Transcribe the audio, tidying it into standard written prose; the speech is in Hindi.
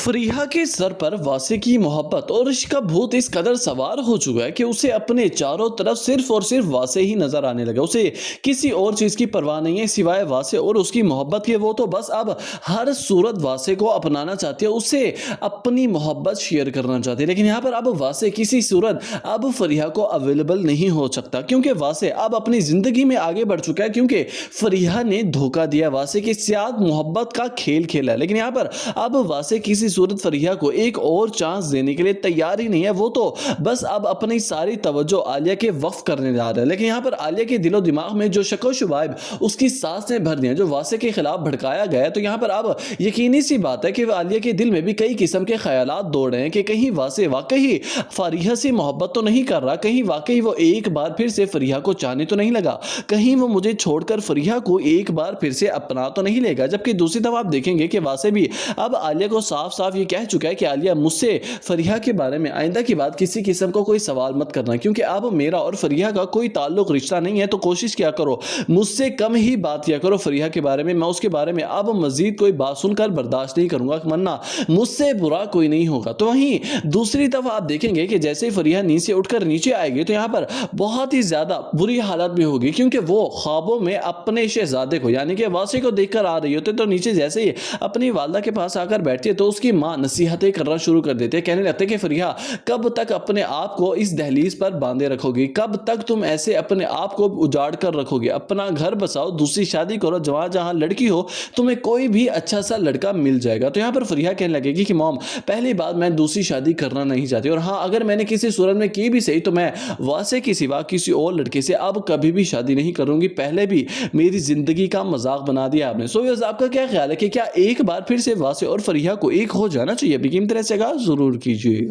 फरीहा के सर पर वासे की मोहब्बत और इश्क का भूत इस कदर सवार हो चुका है कि उसे अपने चारों तरफ सिर्फ और सिर्फ वासे ही नजर आने लगा। उसे किसी और चीज की परवाह नहीं है सिवाय वासे और उसकी मोहब्बत के। वो तो बस अब हर सूरत वासे को अपनाना चाहती है, उससे अपनी मोहब्बत शेयर करना चाहती है। लेकिन यहाँ पर अब वासे किसी सूरत अब फरीहा को अवेलेबल नहीं हो सकता, क्योंकि वासे अब अपनी जिंदगी में आगे बढ़ चुका है, क्योंकि फरीहा ने धोखा दिया, वासे के साथ मोहब्बत का खेल खेला। लेकिन यहाँ पर अब वासे किसी सूरत फरीहा को एक और चांस देने के लिए तैयार ही नहीं है। वो तो बस अब अपनी सारी तवज्जो आलिया के वक्फ करने जा रहा है। लेकिन यहाँ पर आलिया के दिलो दिमाग में जो शक व शुबाइब उसकी सास ने भर दिया, जो वासे के खिलाफ भड़काया गया है, तो यहाँ पर अब यकीनी सी बात है कि आलिया के दिल में भी कई किस्म के ख्यालात दौड़ रहे हैं कि कहीं वासे वाकई फरीहा से मोहब्बत तो नहीं कर रहा, कहीं वाकई वो एक बार फिर से फरीहा को चाहने तो नहीं लगा, कहीं वो मुझे छोड़कर फरीहा को एक बार फिर से अपना तो नहीं लेगा। जबकि दूसरी तरफ आप देखेंगे कि वासे भी अब आलिया को साफ साफ ये कह चुका है कि आलिया, मुझसे फरीहा के बारे में आइंदा की बात किसी किस्म को कोई सवाल मत करना, क्योंकि अब मेरा और फरीहा का कोई ताल्लुक रिश्ता नहीं है। तो कोशिश क्या करो, मुझसे कम ही बात किया करो फरीहा के बारे में। मैं उसके बारे में अब मजीद कोई बात सुनकर बर्दाश्त नहीं करूंगा, वरना मुझसे बुरा कोई नहीं होगा। तो वहीं दूसरी तरफ आप देखेंगे कि जैसे ही फरीहा नींद से उठकर नीचे आएगी तो यहाँ पर बहुत ही ज्यादा बुरी हालत भी होगी, क्योंकि वो ख्वाबों में अपने शहजादे को यानी कि वासे को देखकर आ रही होती। तो नीचे जैसे ही अपनी वालदा के पास आकर बैठती है तो उसकी माँ नसीहतें करना शुरू कर देते हैं, कहने लगते कि फरीहा, कब तक अपने आप को इस दहलीज पर बांधे रखोगी, कब तक तुम ऐसे अपने आप को उजाड़ कर रखोगी, अपना घर बसाओ, दूसरी शादी करो, जहां जहां लड़की हो तुम्हें कोई भी अच्छा सा लड़का मिल जाएगा। तो यहाँ पर फरीहा कहने लगेगी कि मॉम, पहली बात मैं दूसरी शादी करना नहीं चाहती, और हाँ अगर मैंने किसी सूरत में की भी सही तो मैं वासे के सिवा किसी और लड़के से अब कभी भी शादी नहीं करूंगी। पहले भी मेरी जिंदगी का मजाक बना दिया आपने। सो आपका क्या ख्याल है कि क्या एक बार फिर से वासे और फरीहा को एक हो जाना चाहिए? अभी कीमती जगह जरूर कीजिए।